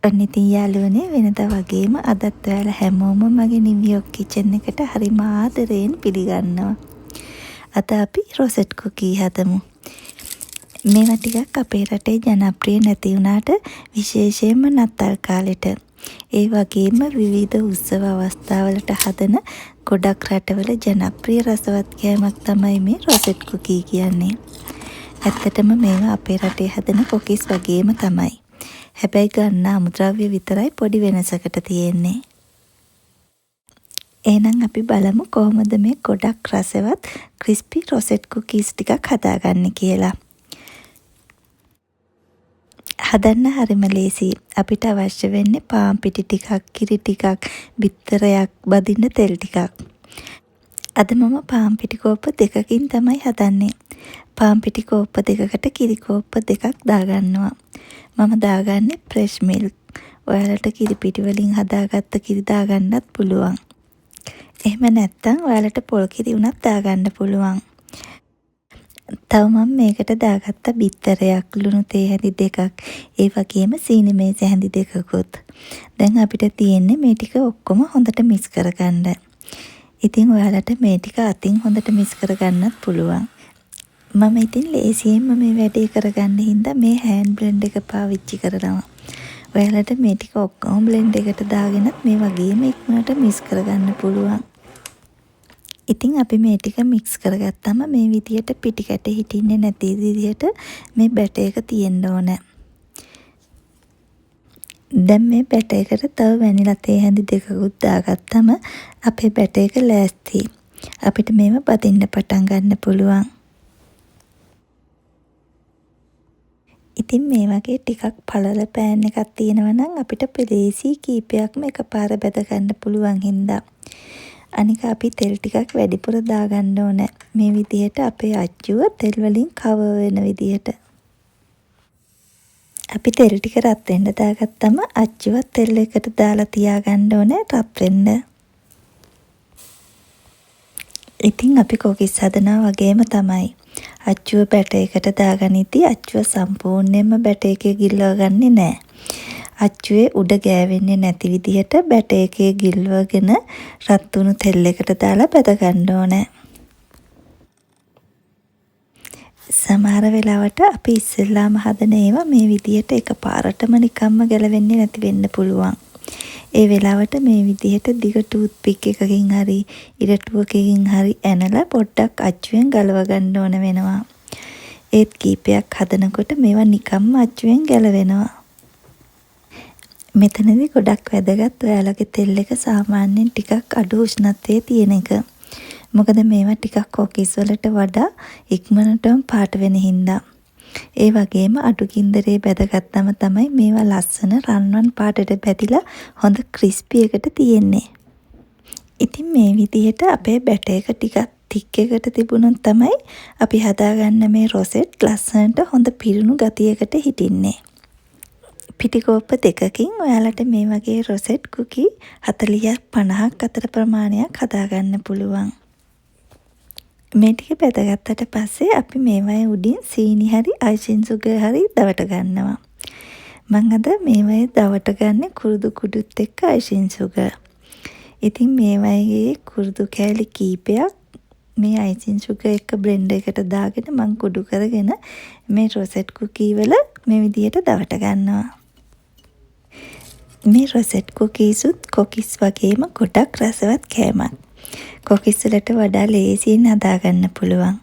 ඔන්න ඉතින් යාළුවනේ වෙනදා වගේම අදත් ඔයාලා හැමෝම මගේ නිව්යෝක් කිචන් එකට හරිම ආදරයෙන් පිළිගන්නවා. අද අපි රොසට් කුකී හදමු. මේවා ටිකක් අපේ රටේ ජනප්‍රිය නැති වුණාට විශේෂයෙන්ම නත්තල් කාලෙට ඒ වගේම විවිධ උත්සව අවස්ථාවලට හදන ගොඩක් රටවල ජනප්‍රිය රසවත් කෑමක් තමයි මේ රොසට් කුකී කියන්නේ. ඇත්තටම මේවා අපේ රටේ හදන කොකිස් වගේම තමයි. හැබැයි ගන්න අමුද්‍රව්‍ය විතරයි පොඩි වෙනසකට තියෙන්නේ. එහෙනම් අපි බලමු කොහොමද මේ ගොඩක් රසවත් ක්‍රිස්පි රොසට් කුකීස් ටිකක් හදාගන්නේ කියලා. හදන්න හරිම ලේසියි. අපිට අවශ්‍ය වෙන්නේ පාන් පිටි ටිකක්, කිරි ටිකක්, බිත්තරයක්, බදින්න තෙල් ටිකක්. අද මම පාන් පිටි කෝප්ප දෙකකින් තමයි හදන්නේ. පාන් පිටි කෝප්ප දෙකකට කිරි කෝප්ප දෙකක් දාගන්නවා. මම දාගන්නේ ෆ්‍රෙෂ් මිල්ක්. ඔයාලට කිරි පිටි වලින් හදාගත්ත කිරි දාගන්නත් පුළුවන්. එහෙම නැත්නම් ඔයාලට පොල් කිරි උනත් දාගන්න පුළුවන්. තව මම මේකට දාගත්ත බිත්තරයක්, ලුණු තේ හැඳි දෙකක්, ඒ වගේම සීනි මේස හැඳි දෙකකුත්. දැන් අපිට තියෙන්නේ මේ ටික ඔක්කොම හොඳට මික්ස් කරගන්න. ඉතින් ඔයාලට මේ ටික අතින් හොඳට මික්ස් කරගන්නත් පුළුවන්. මම ඉතින් ලේසියෙන්ම මේ වැඩේ කරගන්න හින්දා මේ හෑන්ඩ් බ්ලෙන්ඩ් එක පාවිච්චි කරනවා. ඔයාලට මේ ටික ඔක්කොම බ්ලෙන්ඩ් එකට දාගෙනත් මේ වගේම ඉක්මනට මික්ස් කරගන්න පුළුවන්. ඉතින් අපි මේ ටික මික්ස් කරගත්තම මේ විදියට පිටි කැට හිටින්නේ නැති විදියට මේ බැටර් එක තියෙන්න ඕනේ. දැන් මේ බැටර් එකට තව වැනිලා තේ හැඳි දෙකකුත් දාගත්තම අපේ බැටර් එක ලෑස්තියි. අපිට මේව බදින්න පටන් ගන්න පුළුවන්. ඉතින් මේ වගේ ටිකක් පළල පෑන් එකක් තියෙනවා නම් අපිට පෙලේසි කීපයක්ම එකපාර බෙද ගන්න පුළුවන් හින්දා. අනික අපි තෙල් ටිකක් වැඩිපුර දාගන්න ඕනේ. මේ විදිහට අපේ අච්චුව තෙල් වලින් කවර් වෙන විදිහට. අපි තෙල් ටික රත් වෙන්න දාගත්තම අච්චුව තෙල් එකට දාලා තියාගන්න ඕනේ රත් වෙන්න. ඉතින් අපි කොකිස් හදනවා වගේම තමයි. අච්චුව බැටර් එකට දාගනිද්දී අච්චුව සම්පූර්ණයෙන්ම බැටර් එකේ ගිල්ලව ගන්නෙ නෑ. අච්චුවේ උඩ ගෑවෙන්නේ නැති විදිහට බැටර් එකේ ගිල්වගෙන රත් වුණු තෙල් එකට දාලා බැද ගන්න ඕනේ. සමහර වෙලාවට අපි ඉස්සෙල්ලාම හදන ඒවා මේ විදිහට එකපාරටම නිකම්ම ගැලවෙන්නේ නැති වෙන්න පුළුවන්. ඒ වෙලාවට මේ විදිහට දිග ටූත් පික් එකකින් හරි ඉරටුවකින් හරි ඇනලා පොඩ්ඩක් අච්චුවෙන් ගලව ගන්න ඕන වෙනවා. ඒත් කීපයක් හදනකොට මේවා නිකම්ම අච්චුවෙන් ගැලවෙනවා. මෙතනදී ගොඩක් වැදගත් ඔයාලගේ තෙල් එක සාමාන්‍යයෙන් ටිකක් අඩු උෂ්ණත්වයේ තියෙන එක. මොකද මේවා ටිකක් කොකිස් වලට වඩා ඉක්මනටම පාට වෙන හින්දා. ඒ වගේම අඩු ගින්දරේ බැදගත්තම තමයි මේවා ලස්සන රන්වන් පාටට බැදිලා හොඳ ක්‍රිස්පි එකට තියෙන්නේ. ඉතින් මේ විදිහට අපේ බැටර් එක ටිකක් තික් එකට තිබුණොත් තමයි අපි හදාගන්න මේ රොසට් ලස්සනට හොඳ පිරුණු ගතියකට හිටින්නේ. පිටිකෝප්ප දෙකකින් ඔයාලට මේ වගේ රොසට් කුකී 40ක් 50ක් අතර ප්‍රමාණයක් හදාගන්න පුළුවන්. මේ ටික බෙදගත්තට පස්සේ අපි මේවයේ උඩින් සීනි හරි අයිසිං සුගර් හරි දවට ගන්නවා. මම අද මේවයේ දවට ගන්නේ කුරුදු කුඩුත් එක්ක අයිසිං සුගර්. ඉතින් මේවයේ කුරුදු කෑලි කීපයක් මේ අයිසිං සුගර් එක්ක බ්ලෙන්ඩර් එකට දාගෙන මම කුඩු කරගෙන මේ රොසට් කුකී වල මේ විදියට දවට ගන්නවා. මේ රොසට් කුකීසුත් කොකිස් වගේම ගොඩක් රසවත් කෑමක්. කොකිස් වලට වඩා ලේසියෙන් හදාගන්න පුළුවන්.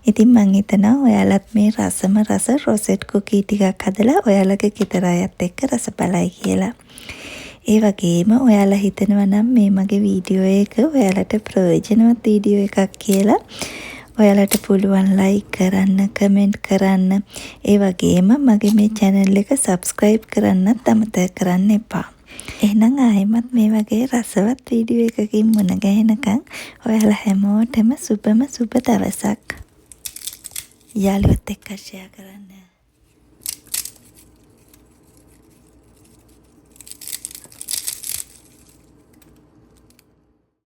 ඉතින් මං හිතනවා ඔයාලත් මේ රසම රස රොසට් කුකී ටිකක් හදලා ඔයාලගේ ගෙදර අයත් එක්ක රස බලයි කියලා. ඒ වගේම ඔයාලා හිතනවා නම් මේ මගේ වීඩියෝ එක ඔයාලට ප්‍රයෝජනවත් වීඩියෝ එකක් කියලා ඔයාලට පුළුවන් ලයික් කරන්න, කමෙන්ට් කරන්න. ඒ වගේම මගේ මේ channel එක subscribe කරන්නත් අමතක කරන්න එපා. එහෙනම් ආයෙමත් මේ වගේ රසවත් වීඩියෝ එකකින් මුණ ගැහෙනකන් ඔයාලා හැමෝටම සුබම සුබ දවසක්. යාළුවොත් එක්ක ෂෙයා කරන්න.